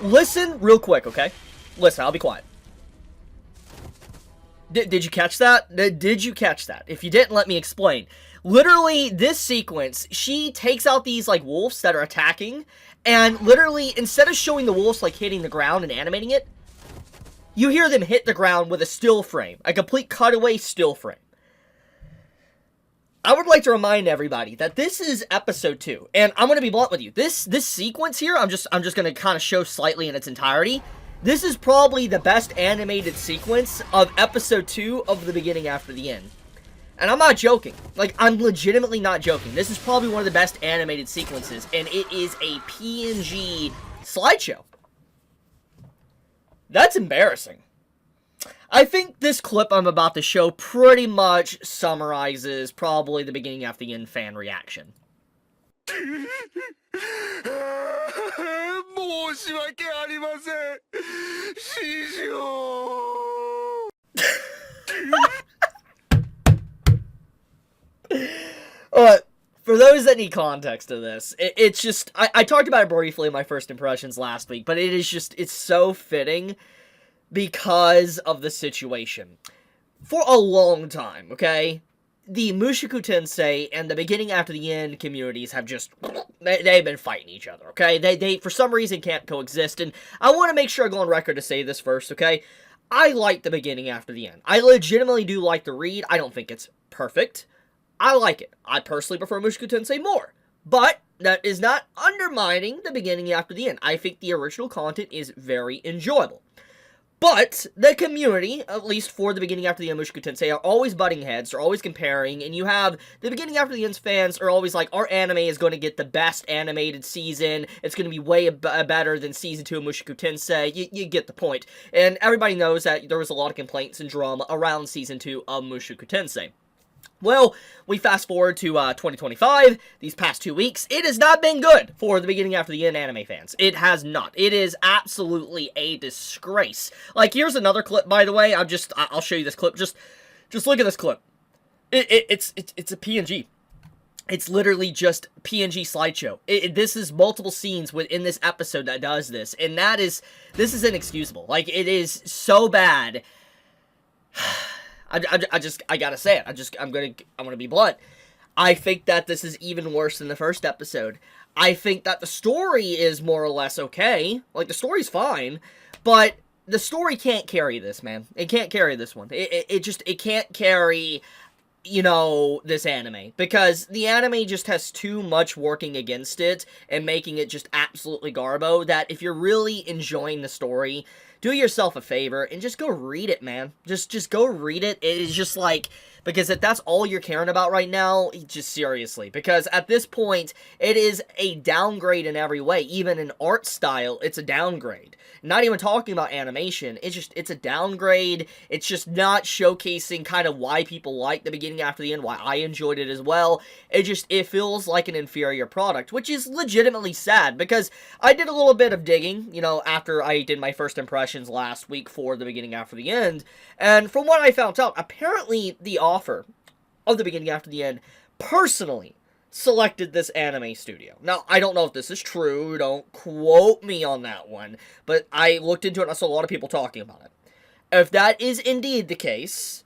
Listen real quick, okay? Listen, I'll be quiet. Did you catch that? Did you catch that? If you didn't, let me explain. Literally, this sequence, she takes out these, like, wolves that are attacking, and literally, instead of showing the wolves, like, hitting the ground and animating it, you hear them hit the ground with a still frame. A complete cutaway still frame. I would like to remind everybody that this is episode 2, and I'm going to be blunt with you. This sequence here, I'm just going to kind of show slightly in its entirety. This is probably the best animated sequence of episode 2 of the beginning after the end. And I'm not joking. Like, I'm legitimately not joking. This is probably one of the best animated sequences, and it is a PNG slideshow. That's embarrassing. I think this clip I'm about to show pretty much summarizes probably the beginning after the end fan reaction. For those that need context to this, it's just, I talked about it briefly in my first impressions last week, but it is just, it's so fitting because of the situation. For a long time, okay, the Mushoku Tensei and the beginning after the end communities have just, they've been fighting each other, okay? They for some reason can't coexist, and I want to make sure I go on record to say this first, okay? I like the beginning after the end. I legitimately do like the read. I don't think it's perfect. I like it. I personally prefer Mushoku Tensei more. But that is not undermining the beginning after the end. I think the original content is very enjoyable. But the community, at least for the beginning after the end Mushoku Tensei, are always butting heads, they're always comparing, and you have the beginning after the end's fans are always like, our anime is going to get the best animated season, it's going to be way better than season 2 of Mushoku Tensei, you get the point. And everybody knows that there was a lot of complaints and drama around season 2 of Mushoku Tensei. Well, we fast forward to 2025, these past 2 weeks, it has not been good for the beginning after the end anime fans. It has not. It is absolutely a disgrace. Like, here's another clip, by the way, I'll show you this clip, just look at this clip. It's a PNG. It's literally just PNG slideshow. This is multiple scenes within this episode that does this, and this is inexcusable. Like, it is so bad. I gotta say it. I'm gonna be blunt. I think that this is even worse than the first episode. I think that the story is more or less okay. Like, the story's fine, but the story can't carry this, man. It can't carry this one. It can't carry, you know, this anime. Because the anime just has too much working against it and making it just absolutely garbo that if you're really enjoying the story, do yourself a favor and just go read it, man. Just go read it. It is just like, because if that's all you're caring about right now, just seriously. Because at this point, it is a downgrade in every way. Even in art style, it's a downgrade. Not even talking about animation. It's a downgrade. It's just not showcasing kind of why people like the beginning after the end, why I enjoyed it as well. It feels like an inferior product, which is legitimately sad, because I did a little bit of digging, you know, after I did my first impressions last week for the beginning after the end, and from what I found out, apparently the author of the beginning after the end personally selected this anime studio. Now, I don't know if this is true, don't quote me on that one, but I looked into it and I saw a lot of people talking about it. If that is indeed the case,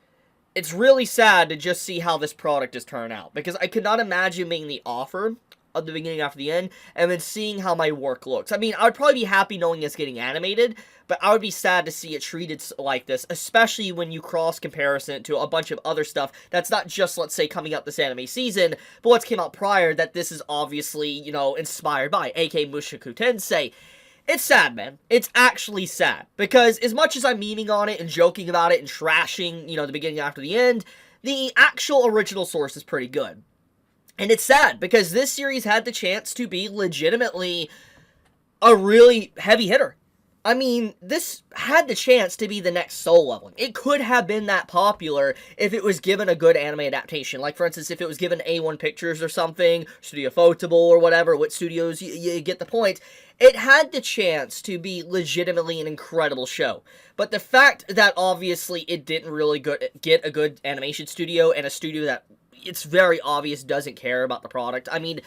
it's really sad to just see how this product is turned out, because I could not imagine being the author of the beginning after the end, and then seeing how my work looks. I mean, I would probably be happy knowing it's getting animated, but I would be sad to see it treated like this, especially when you cross-comparison it to a bunch of other stuff that's not just, let's say, coming out this anime season, but what's came out prior that this is obviously, you know, inspired by, aka Mushoku Tensei. It's sad, man. It's actually sad, because as much as I'm memeing on it and joking about it and trashing, you know, the beginning after the end, the actual original source is pretty good. And it's sad, because this series had the chance to be legitimately a really heavy hitter. I mean, this had the chance to be the next Soul Leveling. It could have been that popular if it was given a good anime adaptation. Like, for instance, if it was given A1 Pictures or something, Studio Photable or whatever, what studios, you get the point. It had the chance to be legitimately an incredible show. But the fact that obviously it didn't really get a good animation studio, and a studio that it's very obvious doesn't care about the product. I mean,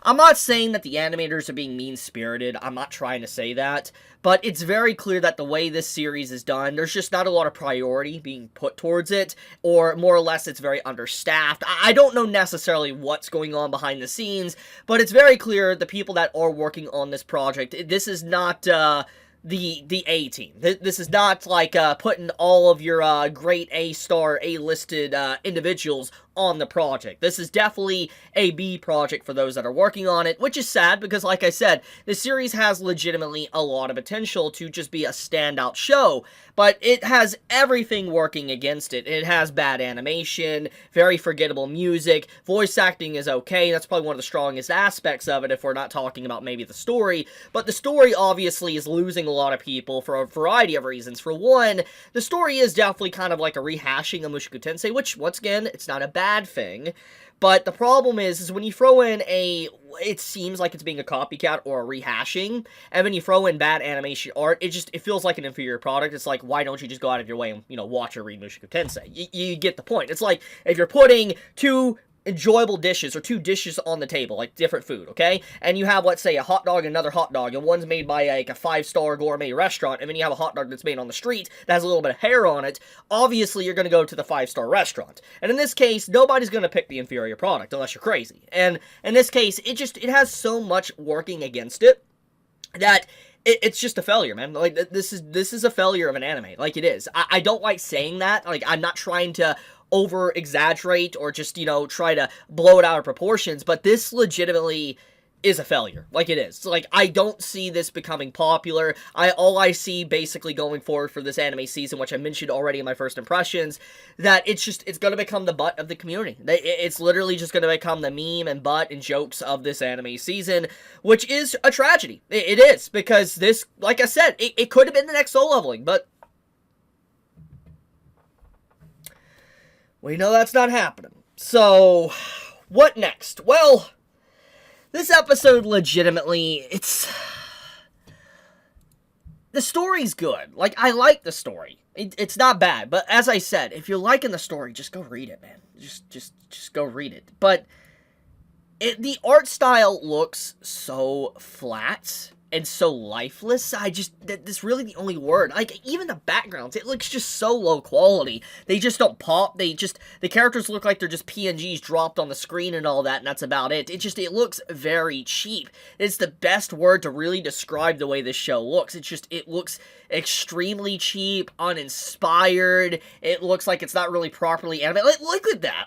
I'm not saying that the animators are being mean-spirited, I'm not trying to say that, but it's very clear that the way this series is done, there's just not a lot of priority being put towards it, or more or less it's very understaffed. I don't know necessarily what's going on behind the scenes, but it's very clear the people that are working on this project, this is not, the A team. This is not like putting all of your great A-star, A-listed individuals on the project. This is definitely a B project for those that are working on it, which is sad because, like I said, the series has legitimately a lot of potential to just be a standout show, but it has everything working against it. It has bad animation, very forgettable music, voice acting is okay, that's probably one of the strongest aspects of it if we're not talking about maybe the story, but the story obviously is losing a lot of people for a variety of reasons. For one, the story is definitely kind of like a rehashing of Mushoku Tensei, which, once again, it's not a bad thing, but the problem is when you throw in it seems like it's being a copycat or a rehashing, and when you throw in bad animation art, it feels like an inferior product. It's like, why don't you just go out of your way and, watch or read Mushoku Tensei? You get the point. It's like, if you're putting two enjoyable dishes, or two dishes on the table, like different food, okay? And you have, let's say, a hot dog and another hot dog, and one's made by like a 5-star gourmet restaurant, and then you have a hot dog that's made on the street that has a little bit of hair on it. Obviously, you're going to go to the 5-star restaurant. And in this case, nobody's going to pick the inferior product unless you're crazy. And in this case, it has so much working against it that it's just a failure, man. Like, this is a failure of an anime. Like, it is. I don't like saying that. Like, I'm not trying to over-exaggerate or just, try to blow it out of proportions, but this legitimately is a failure. Like, it is. Like, I don't see this becoming popular. All I see basically going forward for this anime season, which I mentioned already in my first impressions, that it's going to become the butt of the community. It's literally just going to become the meme and butt and jokes of this anime season, which is a tragedy. It is, because this, like I said, it could have been the next Soul Leveling, but we know that's not happening. So, what next? Well, this episode legitimately, the story's good. Like, I like the story. It's not bad, but as I said, if you're liking the story, just go read it, man. Just go read it. But the art style looks so flat and so lifeless. That's really the only word. Like, even the backgrounds, it looks just so low quality. They just don't pop. The characters look like they're just PNGs dropped on the screen and all that, and that's about it. It looks very cheap. It's the best word to really describe the way this show looks. It looks extremely cheap, uninspired. It looks like it's not really properly animated. Look at that.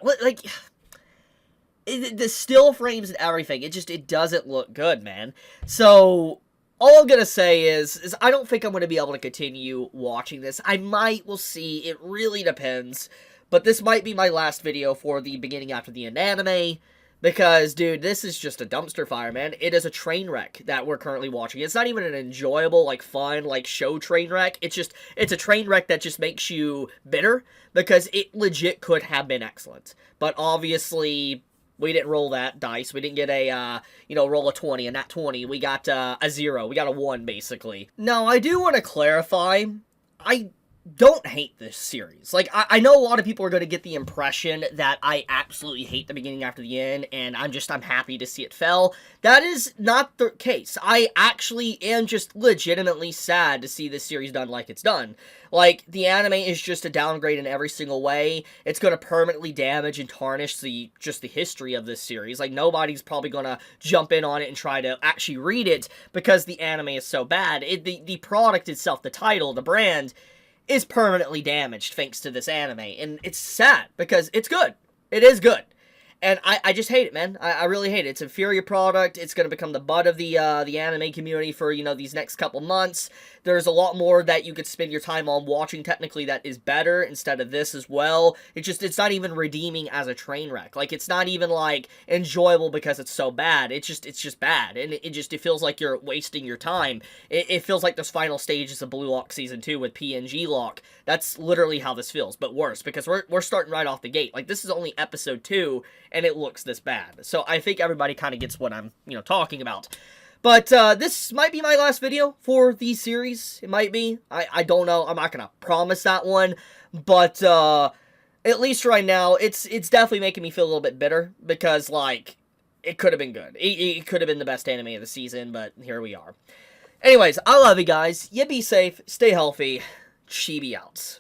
The still frames and everything, it doesn't look good, man. So, all I'm gonna say is I don't think I'm gonna be able to continue watching this. We'll see, it really depends. But this might be my last video for the beginning after the end anime, because, dude, this is just a dumpster fire, man. It is a train wreck that we're currently watching. It's not even an enjoyable, fun, show train wreck. It's a train wreck that just makes you bitter, because it legit could have been excellent. But obviously, we didn't roll that dice. We didn't get a, roll a 20, and that 20, we got a 0. We got a 1, basically. Now, I do want to clarify, I don't hate this series. I know a lot of people are going to get the impression that I absolutely hate the beginning after the end, and I'm happy to see it fail. That is not the case. I actually am just legitimately sad to see this series done like it's done. The anime is just a downgrade in every single way. It's going to permanently damage and tarnish the history of this series. Nobody's probably going to jump in on it and try to actually read it because the anime is so bad. The product itself, the title, the brand, is permanently damaged thanks to this anime, and it's sad, because it's good. It is good. And I just hate it, man. I really hate it. It's an inferior product. It's going to become the butt of the anime community for, these next couple months. There's a lot more that you could spend your time on watching, technically, that is better instead of this as well. It's not even redeeming as a train wreck. It's not even, enjoyable because it's so bad. It's just bad. And it feels like you're wasting your time. It feels like this final stage is a Blue Lock Season 2 with PNG Lock. That's literally how this feels, but worse, because we're starting right off the gate. This is only episode 2, and it looks this bad. So I think everybody kind of gets what I'm, talking about. But this might be my last video for the series. It might be. I don't know. I'm not going to promise that one. But at least right now, it's definitely making me feel a little bit bitter. Because, it could have been good. It could have been the best anime of the season, but here we are. Anyways, I love you guys. You be safe, stay healthy. Chibi out.